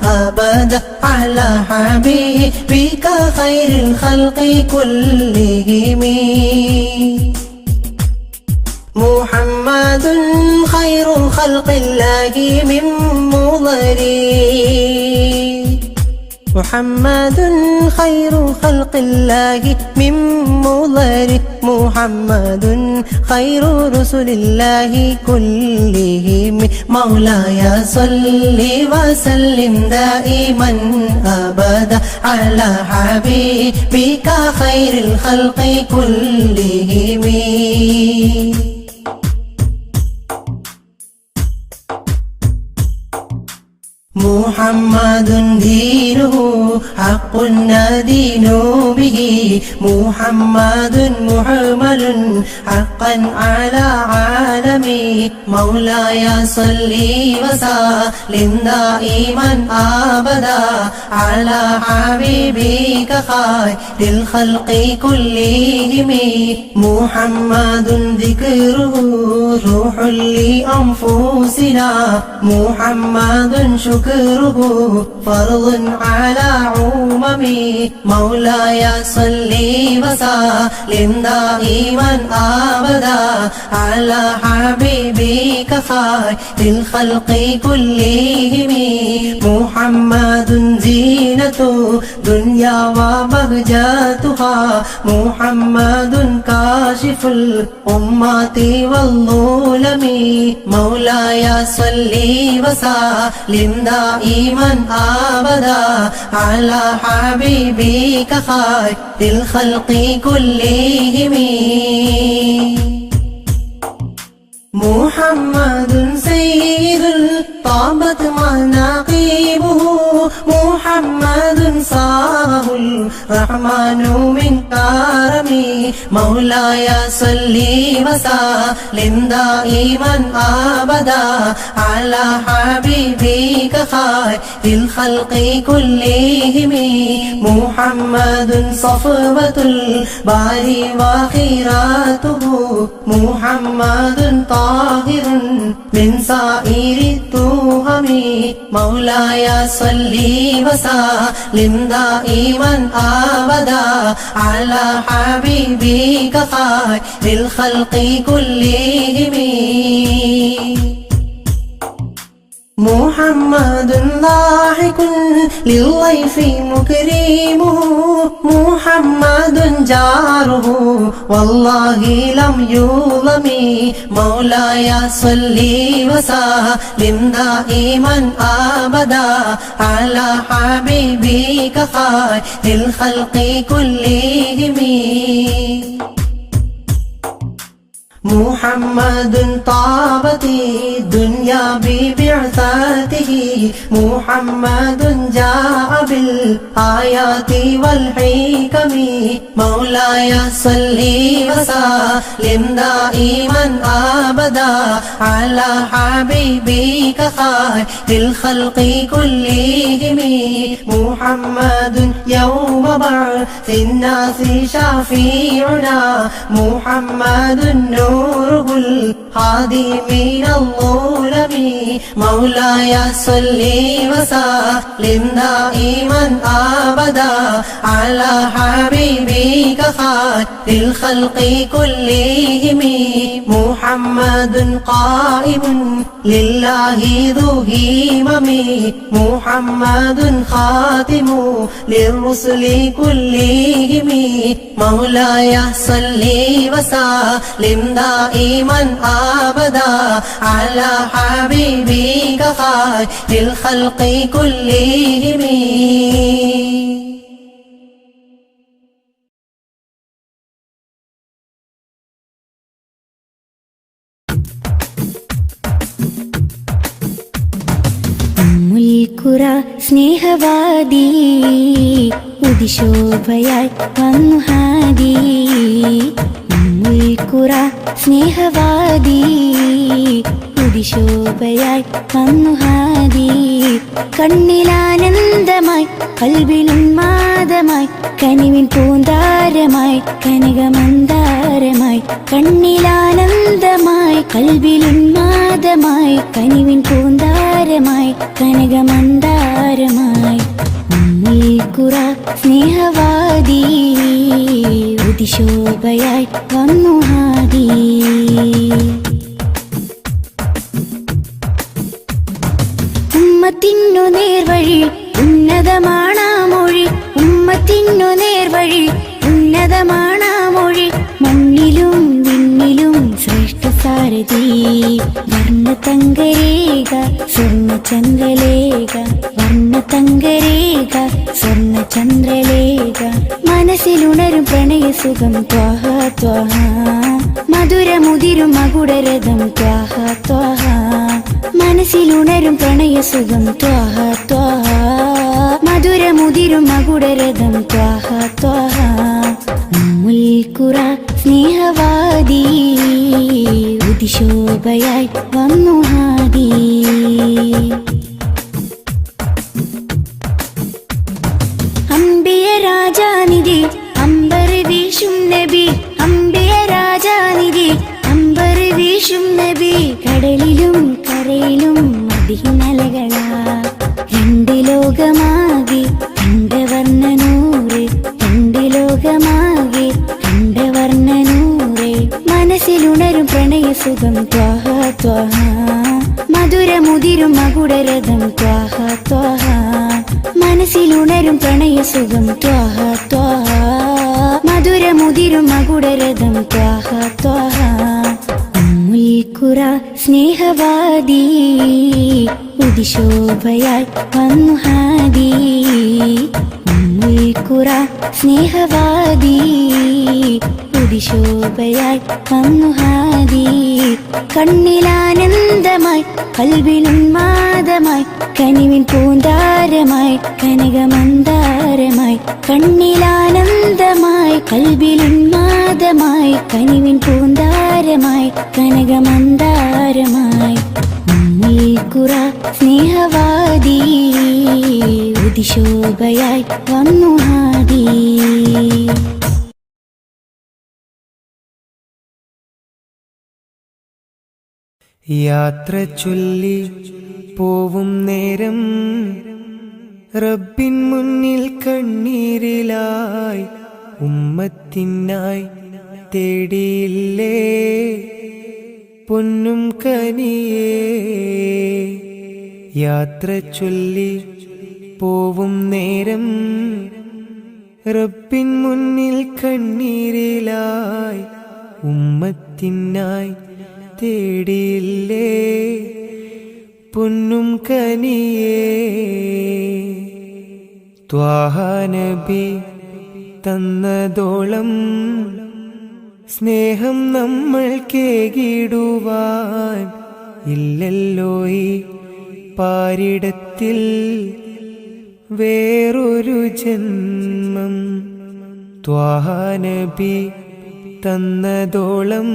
Speaker 5: أبدا على حبيبك خير الخلق كلهم محمد خير خلق الله من مضري محمد خير خلق الله من مضر محمد خير رسل الله كلهم مولاي صل وسلم دائما أبدا على حبيبك خير الخلق كلهم محمد دينه حق ندين به محمد محمل حقا على عالمي مولاي صل وسلم دائما أبدا على حبيبك خير الخلق كلهم محمد ذكره روح لأنفسنا محمد شكره فرض على عممي مولاي صل وسلم دائما أبدا على حبيبك خير الخلق كلهم محمد زينة دنيا وبهجتها محمد كاشف الأمة والظلم مولاي صل وسلم دائما أبدا على حبيبك خير الخلق كلهم محمد سيد طابت مناقبه محمد صاه الرحمن من كرمي مولاي صل وسلم دائما أبدا على حبيبك خير الخلق كلهم محمد صفوة الباري وخيراته محمد طاهر من سائر التهم مولاي صل وسلم دائما أبدا على حبيبك خير الخلق كلهم محمد ضاحك للضيف مكرمه محمد جاره والله لم يظلم مولاي صل وسلم دائما أبدا على حبيبك خير الخلق كلهم محمد طابت الدنيا ببعثته محمد جاء بالآيات والحكم مولاي صل وسلم دائما أبدا على حبيبك خير الخلق كلهم محمد يوم بعث الناس شفيعنا محمد نوره الهادي من الظلم مولاي صل وسلم دائما أبدا على حبيبك خير الخلق كلهم محمد قائم لله ذو همم محمد خاتم للرسل كلهم مولاي صل وسلم دائما أبدا على حبيبك خير الخلق كلهم
Speaker 1: സ്നേഹവാദി ഉദിശോഭയായി വന്നു ഹാദി ഉമ്മുൽ ഖുറ സ്നേഹവാദി ഉദിശോഭയായി വന്നു ഹാദി കണ്ണിലാനന്ദമായി കൽബിലുന്മാദമായി കനിവിൻ പൂന്താരമായി കനകമന്ദാരമായി കണ്ണിലാനന്ദമായി കൽബിലുന്മാദമായി കനിവിൻ പൂന്താരമായി കനകമന്ദാരമായി ഉമ്മുൽ ഖുറ സ്നേഹവാദി ഉദിശോഭയായി വന്നു ഹാദി ഉമ്മത്തിനു നേർവഴി ഉന്നതമാണാ മൊഴി ഉമ്മത്തിനു നേർവഴി ഉന്നതമാണാ മൊഴി മണ്ണിലും വിണ്ണിലും ശ്രേഷ്ഠ സാരഥി വർണ്ണതങ്കരേഖ സ്വർണ്ണചന്ദ്രലേഖ വർണ്ണതങ്കരേഖ സ്വർണ്ണചന്ദ്രലേഖ മനസ്സിലുണരും പ്രണയസുഖം ത്വാഹ ത്വാഹ മധുരമുതിരും മകുടരഥം ത്വാഹ ത്വാഹ മനസ്സിലുണരും പ്രണയസുഖം ത്വാഹ ത്വാഹ മധുരമുതിരും മകുടരഥം ത്വാഹ ത്വാഹ ഉമ്മുൽ ഖുറ സ്നേഹവാദി ഉദിശോഭയായി വന്നു ഹാദി അംബിയ രാജാനിധി അമ്പർ വീശും നബി അംബിയ രാജാനിധി അമ്പർ വീശും നബി കടലിലും കരയിലും മദീനലകളാ രണ്ട് ലോകമാകെ കണ്ടവർണ്ണനൂറ് രണ്ട് ലോകമാകെ കണ്ടവർണ്ണനൂറ് മനസ്സിലുണരും പ്രണയസുഖം ത്വാഹ ത്വാഹ മധുരമുതിരും മകുടരഥം ത്വാഹ ത്വാഹ മനസ്സിലുണരും പ്രണയസുഖം ത്വാഹ ത്വാഹ മധുരമുതിരും മകുടരഥം ത്വാഹ ത്വാഹ ഉമ്മുൽ ഖുറ സ്നേഹവാദി ഉദിശോഭയായി വന്നു ഹാദി ഉമ്മുൽ ഖുറ സ്നേഹവാദി ഉദിശോഭയായി വന്നു ഹാദി കണ്ണിലാനന്ദമായി കൽബിലുന്മാദമായി കനിവിൻ പൂന്താരമായി കനകമന്ദാരമായി കണ്ണിലാനന്ദമായി കൽബിലുന്മാദമായി കനിവിൻ പൂന്താരമായി കനകമന്ദാരമായി ഉമ്മുൽ ഖുറ സ്നേഹവാദി ഉദിശോഭയായി വന്നു ഹാദി
Speaker 2: യാത്ര ചൊല്ലി പോവും നേരം റബ്ബിൻ മുന്നിൽ കണ്ണീരിലായി ഉമ്മത്തിനായി തേടിയില്ലേ പൊന്നും കനിയേ യാത്ര ചൊല്ലി പോവും നേരം റബ്ബിൻ മുന്നിൽ കണ്ണീരിലായി ഉമ്മത്തിനായി തേടിയില്ലേ പൊന്നും കനിയേ ത്വാഹ നബി തന്നതോളം സ്നേഹം നമ്മൾ കേകിടുവാൻ ഇല്ലല്ലോ ഈ പാരിടത്തിൽ വേറൊരു ജന്മം ത്വാഹ നബി തന്നതോളം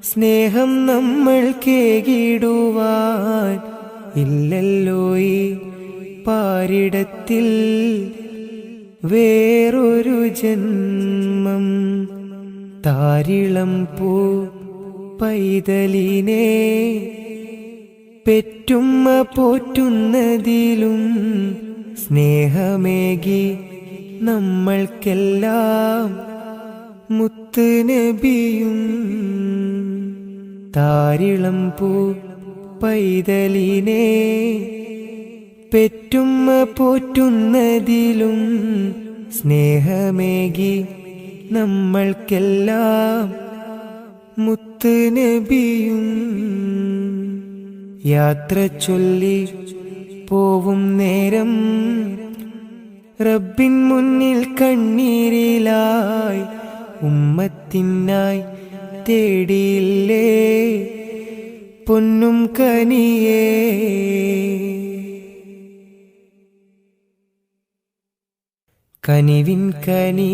Speaker 2: സ്നേഹം നമ്മൾ കേകിടുവാൻ ഇല്ലല്ലോ ഈ പാരിടത്തിൽ വേറൊരു ജന്മം താരിളം പൂ പൈതലിനെ പെറ്റുമ്മ പോറ്റുന്നതിലും സ്നേഹമേകി നമ്മൾക്കെല്ലാം മുത്ത് നബിയും താരിളം പൂ പൈതലിനെ പെറ്റുമ്മ പോറ്റുന്നതിലും സ്നേഹമേകി നമ്മൾക്കെല്ലാം മുത്ത് നബിയും യാത്ര ചൊല്ലി പോവും നേരം റബ്ബിൻ മുന്നിൽ കണ്ണീരിലായി ഉമ്മത്തിനായി തേടിയില്ലേ പൊന്നും കനിയേ കനിവിൻ കനി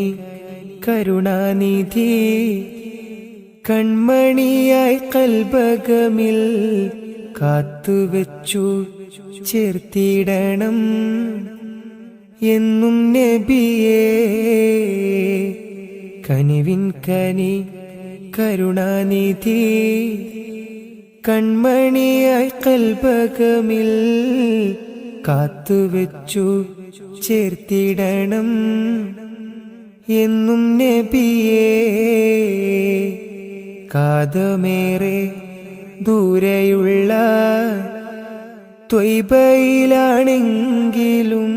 Speaker 2: കരുണാനിധി കൺമണിയായി കൽബകമിൽ കാത്തുവെച്ചു ചേർത്തിടണം എന്നും നബിയേ. കനിവിൻ കനി കരുണാനിധി കൺമണിയായി കൽബകമിൽ കാത്തുവെച്ചു ചേർത്തിടണം എന്നും നബിയേ. കാതമേറെ ദൂരെയുള്ള ത്വയ്ബയിലാണെങ്കിലും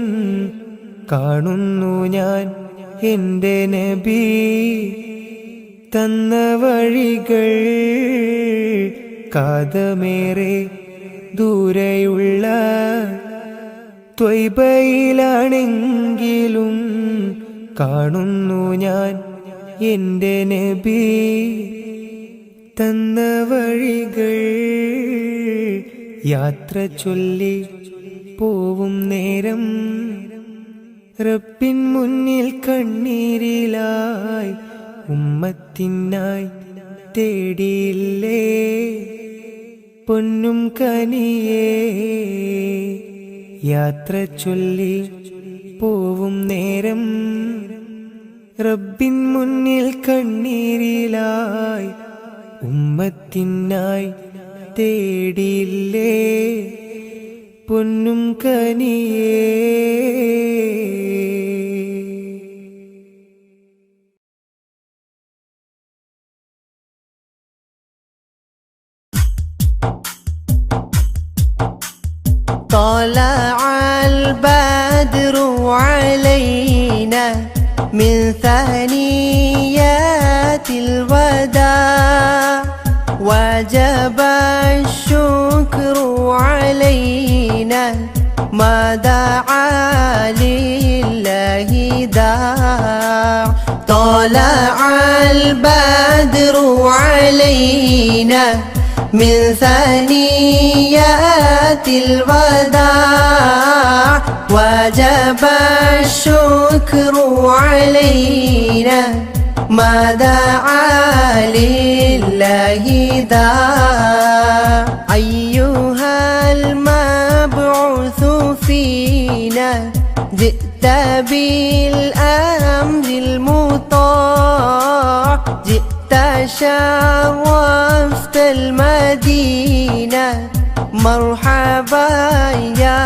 Speaker 2: കാണുന്നു ഞാൻ എൻ്റെ നബി തന്ന വഴികൾ. കാതമേറെ ദൂരെയുള്ള ത്വയ്ബയിലാണെങ്കിലും കാണുന്നു ഞാൻ എൻ്റെ നബി തന്ന വഴികൾ. യാത്ര ചൊല്ലി പോവും നേരം റബ്ബിൻ മുന്നിൽ കണ്ണീരിലായി ഉമ്മത്തിനായി തേടിയില്ലേ പൊന്നും കനിയേ. യാത്ര ചൊല്ലി പോവും നേരം റബ്ബിൻ മുന്നിൽ കണ്ണീരിലായി ഉമ്മത്തിനായി തേടിയില്ലേ പൊന്നും കനിയേ.
Speaker 5: طلع البدر علينا من ثنيات الوداع وجب الشكر علينا ما دعا لله داع. طلع البدر علينا من ثنيات الوداع وجب الشكر علينا ما دعا لله داع. أيها المبعوث فينا جئت بالأمر المطاع جئت شرفت المدينة مرحبا يا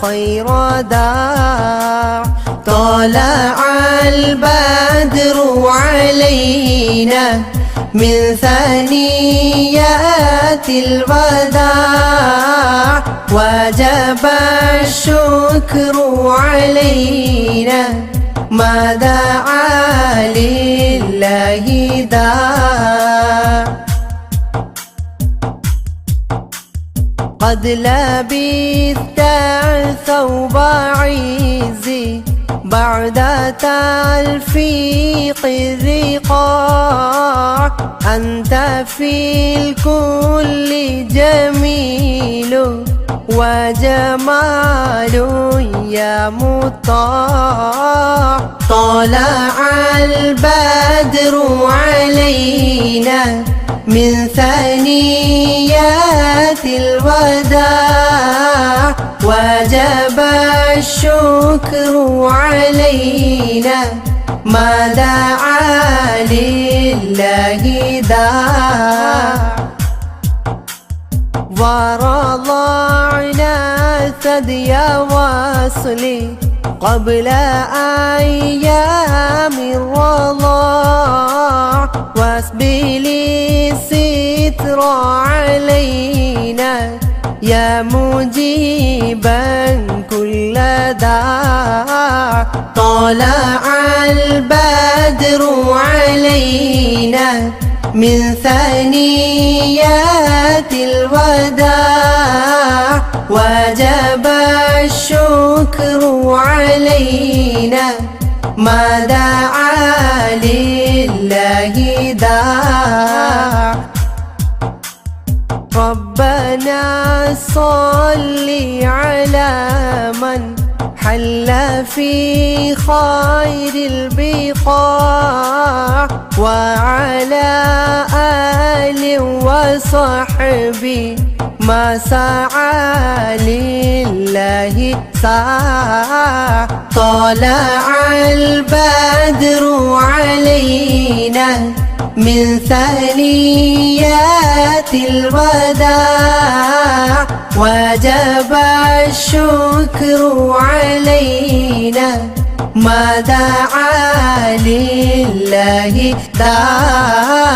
Speaker 5: خير داع. طلع البدر علينا من ثنيات الوداع وجب الشكر علينا ما دعا لله داع. قد لبثت ثوب عزي بعد تلفيق الرقاع أنت في الكل جميل وجمال يا مطاع. طلع البدر علينا من ثنيات الوداع وجب الشكر علينا ما دعا لله داع. ورضعنا ثدي وصلي قبل أيام الرضاع واسبل الستر علينا يا مجيبا كل داع. طلع البدر علينا من ثنيات الوداع وجب الشكر علينا ما دعا لله داع. ربنا صل على من حل في خير البقاع وعلى آل وصحبه ما سعى لله سعى طلع البدر علينا من ثنيات الوداع وجب الشكر علينا ما دعا لله داع